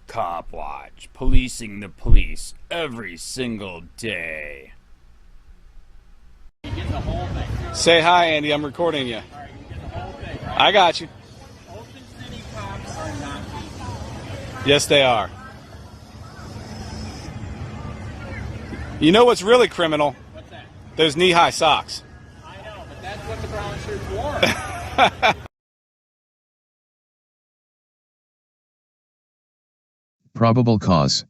COPWATCH, policing the police every single day. Say hi, Andy. I'm recording you. Alright, you get the whole thing, right? I got you. Ocean City cops are not people. Yes, they are. You know what's really criminal? What's that? Those knee-high socks. I know, but that's what the brown shirts wore. Probable cause.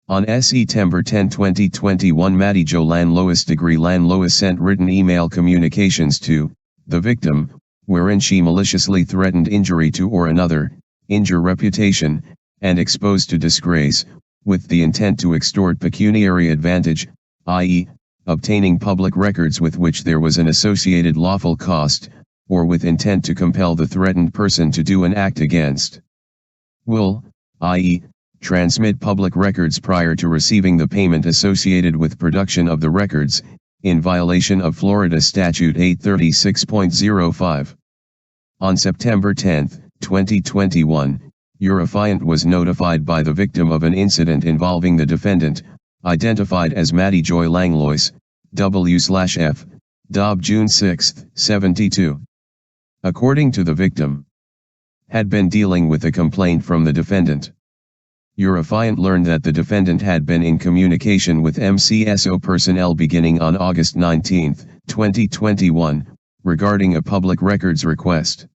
On September 10, 2021, Maddie Jo Lanlois degree Lanlois sent written email communications to the victim, wherein she maliciously threatened injury to or another, injure reputation, and expose to disgrace, with the intent to extort pecuniary advantage, i.e., obtaining public records with which there was an associated lawful cost, or with intent to compel the threatened person to do an act against will, i.e., transmit public records prior to receiving the payment associated with production of the records, in violation of Florida Statute 836.05. On September 10, 2021, your affiant was notified by the victim of an incident involving the defendant, identified as Maddie Joy Langlois, W/F, Dob June 6, 72. According to the victim, had been dealing with a complaint from the defendant. Your affiant learned that the defendant had been in communication with MCSO personnel beginning on August 19, 2021, regarding a public records request.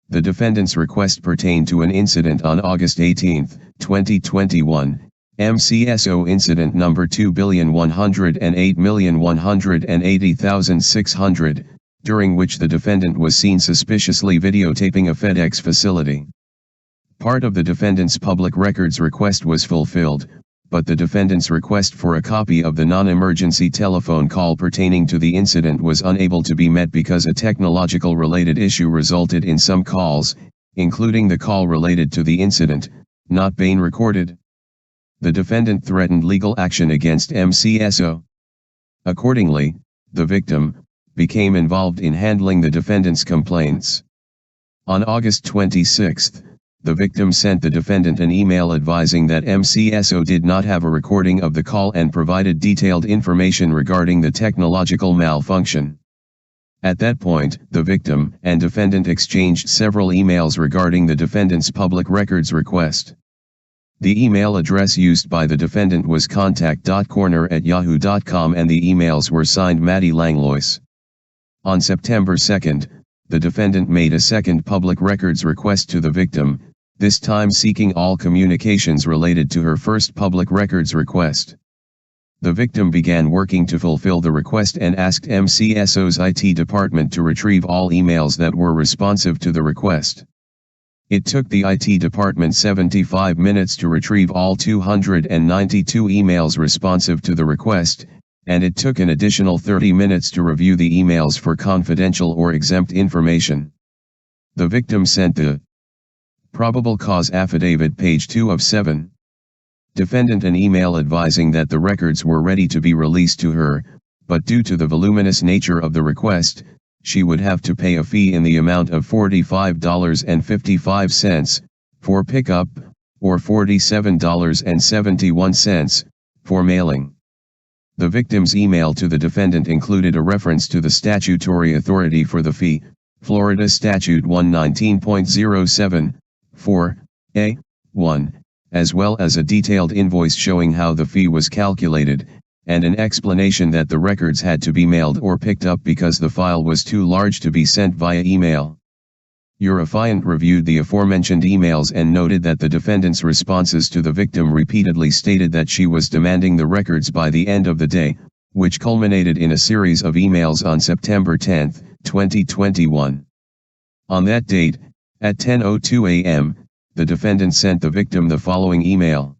The defendant's request pertained to an incident on August 18, 2021, MCSO incident number 2,108,180,600, during which the defendant was seen suspiciously videotaping a FedEx facility. Part of the defendant's public records request was fulfilled, but the defendant's request for a copy of the non-emergency telephone call pertaining to the incident was unable to be met because a technological related issue resulted in some calls, including the call related to the incident, not being recorded. The defendant threatened legal action against MCSO. Accordingly, the victim became involved in handling the defendant's complaints. On August 26, the victim sent the defendant an email advising that MCSO did not have a recording of the call and provided detailed information regarding the technological malfunction. At that point, the victim and defendant exchanged several emails regarding the defendant's public records request. The email address used by the defendant was contact.corner@yahoo.com and the emails were signed Maddie Langlois. On September 2, the defendant made a second public records request to the victim, this time seeking all communications related to her first public records request. The victim began working to fulfill the request and asked MCSO's IT department to retrieve all emails that were responsive to the request. It took the IT department 75 minutes to retrieve all 292 emails responsive to the request, and it took an additional 30 minutes to review the emails for confidential or exempt information. The victim sent the probable cause affidavit page 2 of 7. Defendant an email advising that the records were ready to be released to her, but due to the voluminous nature of the request, she would have to pay a fee in the amount of $45.55 for pickup, or $47.71 for mailing. The victim's email to the defendant included a reference to the statutory authority for the fee, Florida Statute 119.07, 4A1, as well as a detailed invoice showing how the fee was calculated, and an explanation that the records had to be mailed or picked up because the file was too large to be sent via email. Your affiant reviewed the aforementioned emails and noted that the defendant's responses to the victim repeatedly stated that she was demanding the records by the end of the day, which culminated in a series of emails on September 10, 2021. On that date, at 10:02 a.m., the defendant sent the victim the following email.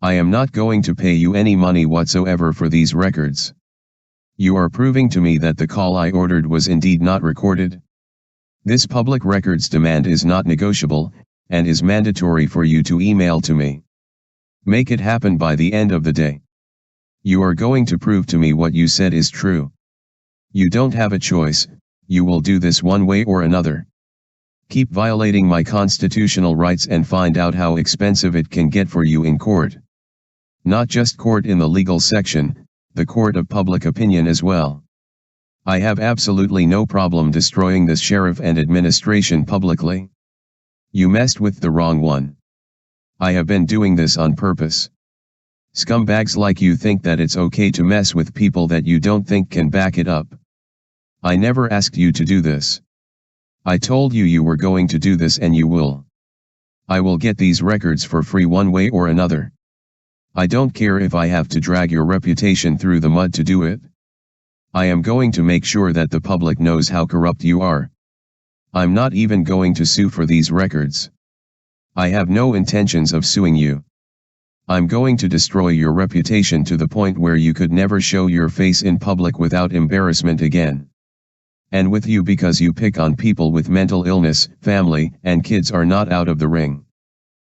I am not going to pay you any money whatsoever for these records. You are proving to me that the call I ordered was indeed not recorded. This public records demand is not negotiable, and is mandatory for you to email to me. Make it happen by the end of the day. You are going to prove to me what you said is true. You don't have a choice, you will do this one way or another. Keep violating my constitutional rights and find out how expensive it can get for you in court. Not just court in the legal section, the court of public opinion as well. I have absolutely no problem destroying this sheriff and administration publicly. You messed with the wrong one. I have been doing this on purpose. Scumbags like you think that it's okay to mess with people that you don't think can back it up. I never asked you to do this. I told you you were going to do this and you will. I will get these records for free one way or another. I don't care if I have to drag your reputation through the mud to do it. I am going to make sure that the public knows how corrupt you are. I'm not even going to sue for these records. I have no intentions of suing you. I'm going to destroy your reputation to the point where you could never show your face in public without embarrassment again. And with you because you pick on people with mental illness, family, and kids are not out of the ring.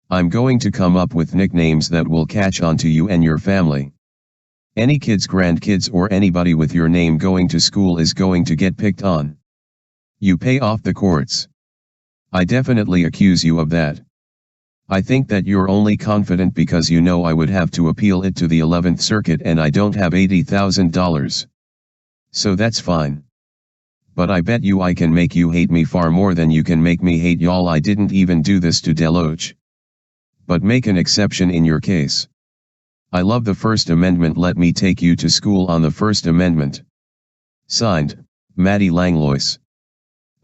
I'm going to come up with nicknames that will catch on to you and your family. Any kids, grandkids, or anybody with your name going to school is going to get picked on. You pay off the courts. I definitely accuse you of that. I think that you're only confident because you know I would have to appeal it to the 11th Circuit and I don't have $80,000. So that's fine. But I bet you I can make you hate me far more than you can make me hate y'all. I didn't even do this to Deloach. But make an exception in your case. I love the First Amendment. Let me take you to school on the First Amendment. Signed, Maddie Langlois.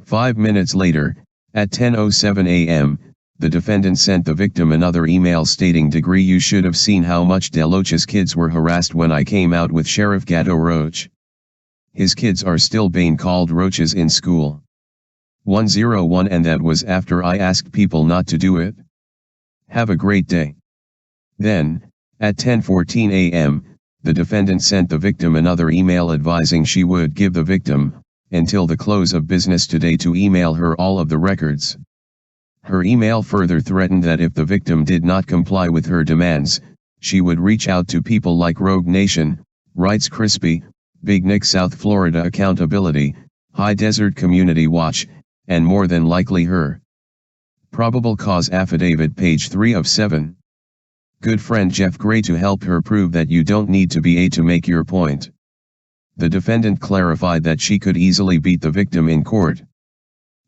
5 minutes later, at 10:07 a.m., the defendant sent the victim another email stating, "Degree, you should have seen how much Deloach's kids were harassed when I came out with Sheriff Gatto Roach. His kids are still being called roaches in school. 101, and that was after I asked people not to do it. Have a great day." Then, at 10:14 a.m., the defendant sent the victim another email advising she would give the victim until the close of business today to email her all of the records. Her email further threatened that if the victim did not comply with her demands, she would reach out to people like Rogue Nation, Writes Crispy, Big Nick South Florida Accountability, High Desert Community Watch, and more than likely her. Probable cause affidavit, page 3 of 7. Good friend Jeff Gray to help her prove that you don't need to be A to make your point. The defendant clarified that she could easily beat the victim in court.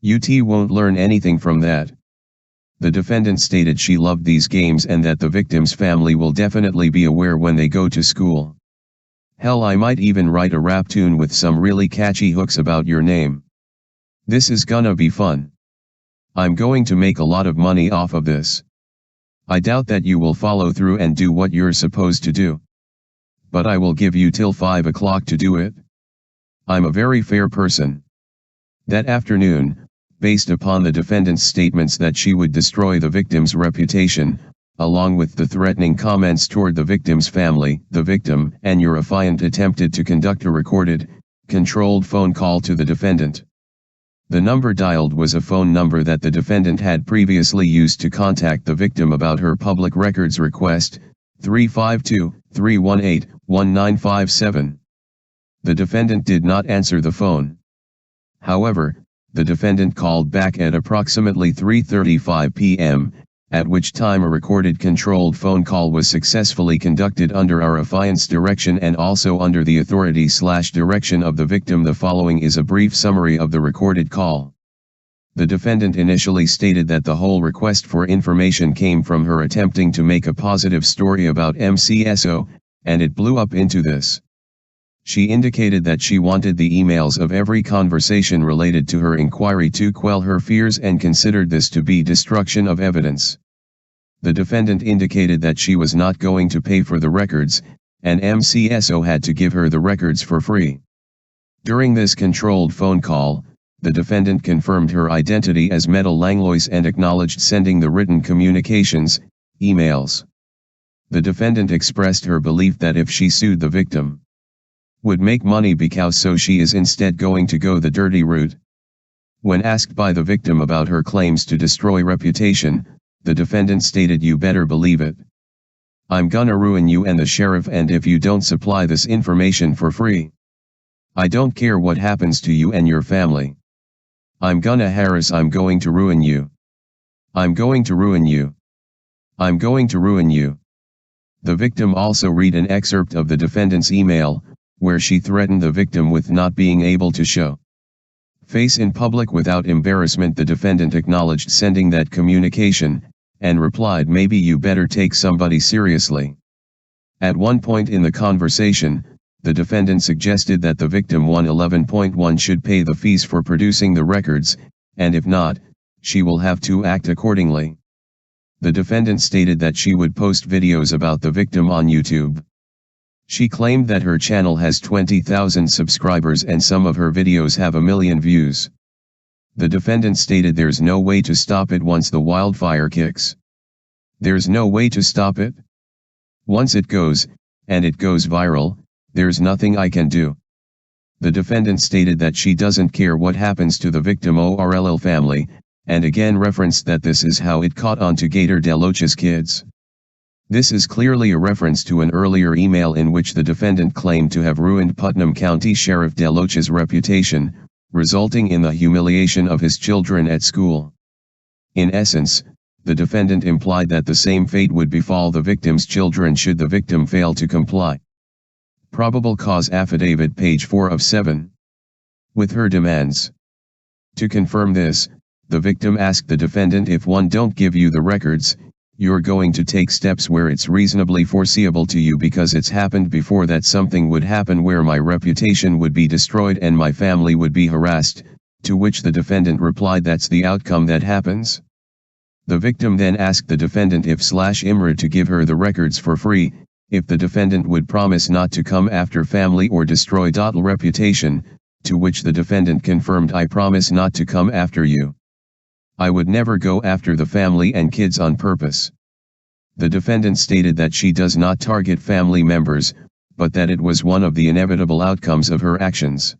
UT won't learn anything from that. The defendant stated she loved these games and that the victim's family will definitely be aware when they go to school. Hell, I might even write a rap tune with some really catchy hooks about your name. This is gonna be fun. I'm going to make a lot of money off of this. I doubt that you will follow through and do what you're supposed to do. But I will give you till 5 o'clock to do it. I'm a very fair person. That afternoon, based upon the defendant's statements that she would destroy the victim's reputation, along with the threatening comments toward the victim's family, the victim and your affiant attempted to conduct a recorded, controlled phone call to the defendant. The number dialed was a phone number that the defendant had previously used to contact the victim about her public records request, 352-318-1957. The defendant did not answer the phone. However, the defendant called back at approximately 3:35 p.m., at which time a recorded controlled phone call was successfully conducted under our affiant's direction and also under the authority/direction of the victim. The following is a brief summary of the recorded call. The defendant initially stated that the whole request for information came from her attempting to make a positive story about MCSO, and it blew up into this. She indicated that she wanted the emails of every conversation related to her inquiry to quell her fears and considered this to be destruction of evidence. The defendant indicated that she was not going to pay for the records, and MCSO had to give her the records for free. During this controlled phone call, the defendant confirmed her identity as Metal Langlois and acknowledged sending the written communications, emails. The defendant expressed her belief that if she sued the victim, would make money because so she is instead going to go the dirty route. When asked by the victim about her claims to destroy reputation, the defendant stated, "You better believe it. I'm gonna ruin you and the sheriff, and if you don't supply this information for free, I don't care what happens to you and your family. I'm gonna harass, I'm going to ruin you. I'm going to ruin you. I'm going to ruin you. The victim also read an excerpt of the defendant's email, where she threatened the victim with not being able to show face in public without embarrassment. The defendant acknowledged sending that communication, and replied, maybe you better take somebody seriously. At one point in the conversation, the defendant suggested that the victim 111.1 should pay the fees for producing the records, and if not, she will have to act accordingly. The defendant stated that she would post videos about the victim on YouTube. She claimed that her channel has 20,000 subscribers and some of her videos have 1 million views. The defendant stated there's no way to stop it once the wildfire kicks. There's no way to stop it. Once it goes, and it goes viral, there's nothing I can do. The defendant stated that she doesn't care what happens to the victim or ROLLE family, and again referenced that this is how it caught on to Gator Deloach's kids. This is clearly a reference to an earlier email in which the defendant claimed to have ruined Putnam County Sheriff Deloach's reputation, resulting in the humiliation of his children at school. In essence, the defendant implied that the same fate would befall the victim's children should the victim fail to comply. Probable cause affidavit, page 4 of 7. With her demands. To confirm this, the victim asked the defendant, if one don't give you the records, you're going to take steps where it's reasonably foreseeable to you because it's happened before that something would happen where my reputation would be destroyed and my family would be harassed, to which the defendant replied, that's the outcome that happens. The victim then asked the defendant if /Imra to give her the records for free, if the defendant would promise not to come after family or destroy reputation, to which the defendant confirmed, I promise not to come after you. I would never go after the family and kids on purpose. The defendant stated that she does not target family members, but that it was one of the inevitable outcomes of her actions.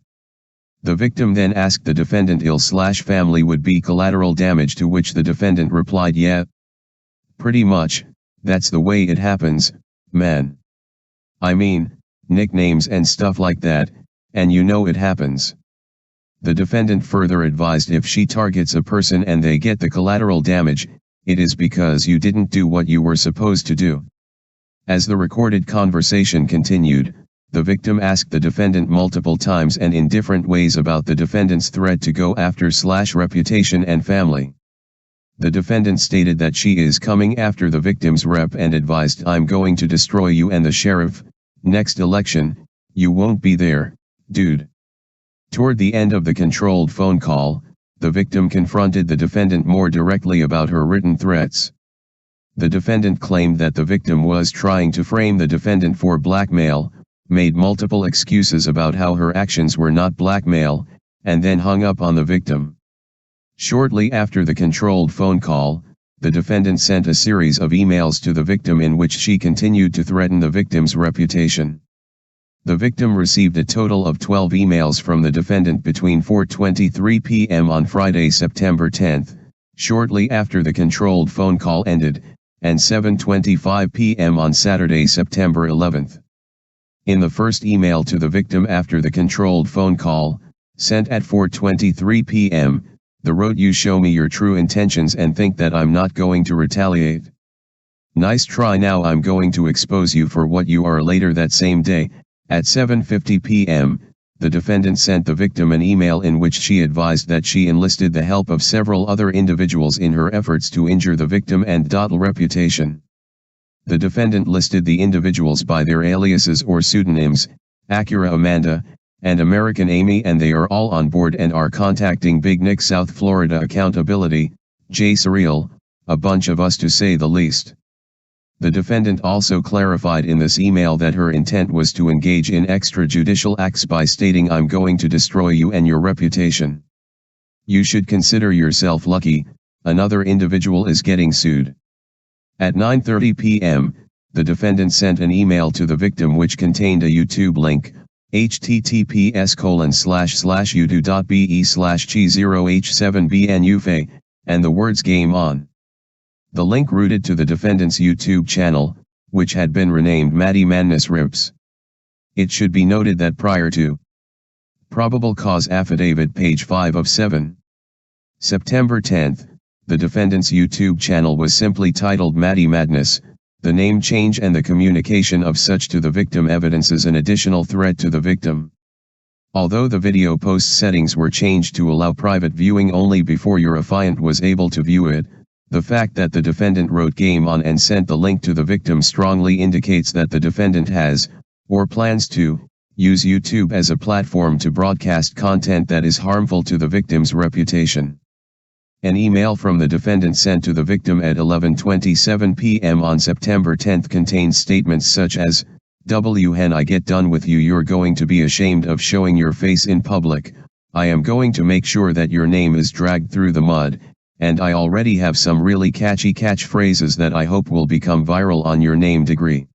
The victim then asked the defendant /family would be collateral damage, to which the defendant replied, yeah. Pretty much, that's the way it happens, man. I mean, nicknames and stuff like that, and you know it happens. The defendant further advised if she targets a person and they get the collateral damage, it is because you didn't do what you were supposed to do. As the recorded conversation continued, the victim asked the defendant multiple times and in different ways about the defendant's threat to go after /reputation and family. The defendant stated that she is coming after the victim's rep and advised, I'm going to destroy you and the sheriff, next election, you won't be there, dude. Toward the end of the controlled phone call, the victim confronted the defendant more directly about her written threats. The defendant claimed that the victim was trying to frame the defendant for blackmail, made multiple excuses about how her actions were not blackmail, and then hung up on the victim. Shortly after the controlled phone call, the defendant sent a series of emails to the victim in which she continued to threaten the victim's reputation. The victim received a total of 12 emails from the defendant between 4:23 p.m. on Friday, September 10, shortly after the controlled phone call ended, and 7:25 p.m. on Saturday, September 11. In the first email to the victim after the controlled phone call, sent at 4:23 p.m., the wrote, you show me your true intentions and think that I'm not going to retaliate. Nice try, now I'm going to expose you for what you are. Later that same day, at 7:50 p.m., the defendant sent the victim an email in which she advised that she enlisted the help of several other individuals in her efforts to injure the victim and reputation. The defendant listed the individuals by their aliases or pseudonyms, Acura Amanda, and American Amy, and they are all on board and are contacting Big Nick South Florida Accountability, J. Surreal, a bunch of us to say the least. The defendant also clarified in this email that her intent was to engage in extrajudicial acts by stating, I'm going to destroy you and your reputation. You should consider yourself lucky, another individual is getting sued. At 9:30 p.m., the defendant sent an email to the victim which contained a YouTube link, https://youtube.be/chi0h7bnufe, and the words game on. The link routed to the defendant's YouTube channel, which had been renamed Maddie Madness Rips. It should be noted that prior to probable cause affidavit, page 5 of 7. September 10th, the defendant's YouTube channel was simply titled Maddie Madness. The name change and the communication of such to the victim evidences an additional threat to the victim. Although the video post settings were changed to allow private viewing only before your affiant was able to view it, the fact that the defendant wrote game on and sent the link to the victim strongly indicates that the defendant has, or plans to, use YouTube as a platform to broadcast content that is harmful to the victim's reputation. An email from the defendant sent to the victim at 11:27 p.m. on September 10th contains statements such as, "When I get done with you, you're going to be ashamed of showing your face in public. I am going to make sure that your name is dragged through the mud, and I already have some really catchy catchphrases that I hope will become viral on your name degree."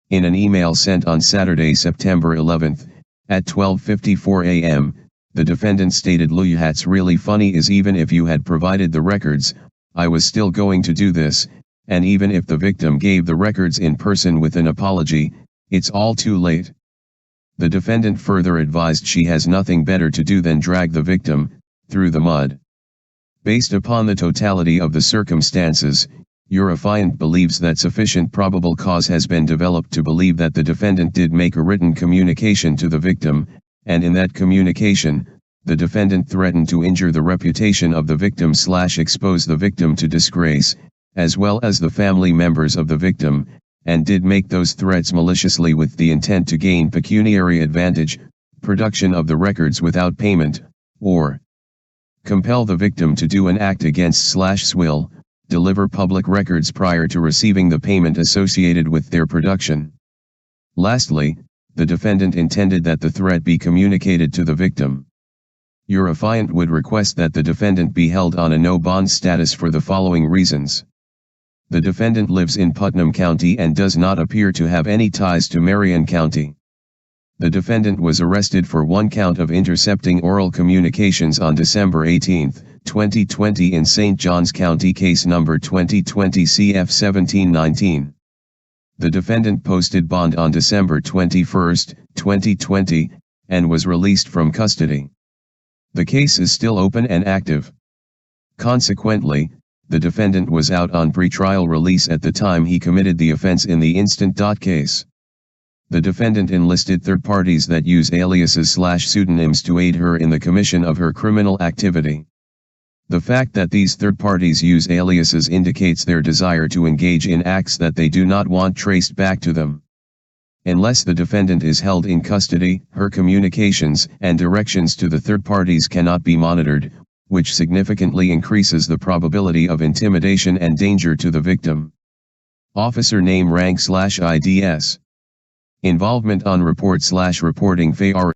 In an email sent on Saturday, September 11th, at 12:54 a.m., the defendant stated, "That's really funny is even if you had provided the records, I was still going to do this, and even if the victim gave the records in person with an apology, it's all too late." The defendant further advised she has nothing better to do than drag the victim through the mud. Based upon the totality of the circumstances, your affiant believes that sufficient probable cause has been developed to believe that the defendant did make a written communication to the victim, and in that communication, the defendant threatened to injure the reputation of the victim / expose the victim to disgrace, as well as the family members of the victim, and did make those threats maliciously with the intent to gain pecuniary advantage, production of the records without payment, or compel the victim to do an act against / will, deliver public records prior to receiving the payment associated with their production. Lastly, the defendant intended that the threat be communicated to the victim. Your affiant would request that the defendant be held on a no-bond status for the following reasons. The defendant lives in Putnam County and does not appear to have any ties to Marion County. The defendant was arrested for one count of intercepting oral communications on December 18, 2020 in St. Johns County, case number 2020 CF 1719. The defendant posted bond on December 21, 2020, and was released from custody. The case is still open and active. Consequently, the defendant was out on pretrial release at the time he committed the offense in the instant case. The defendant enlisted third parties that use aliases / pseudonyms to aid her in the commission of her criminal activity. The fact that these third parties use aliases indicates their desire to engage in acts that they do not want traced back to them. Unless the defendant is held in custody, her communications and directions to the third parties cannot be monitored, which significantly increases the probability of intimidation and danger to the victim. Officer name rank / IDS. Involvement on report / reporting FAR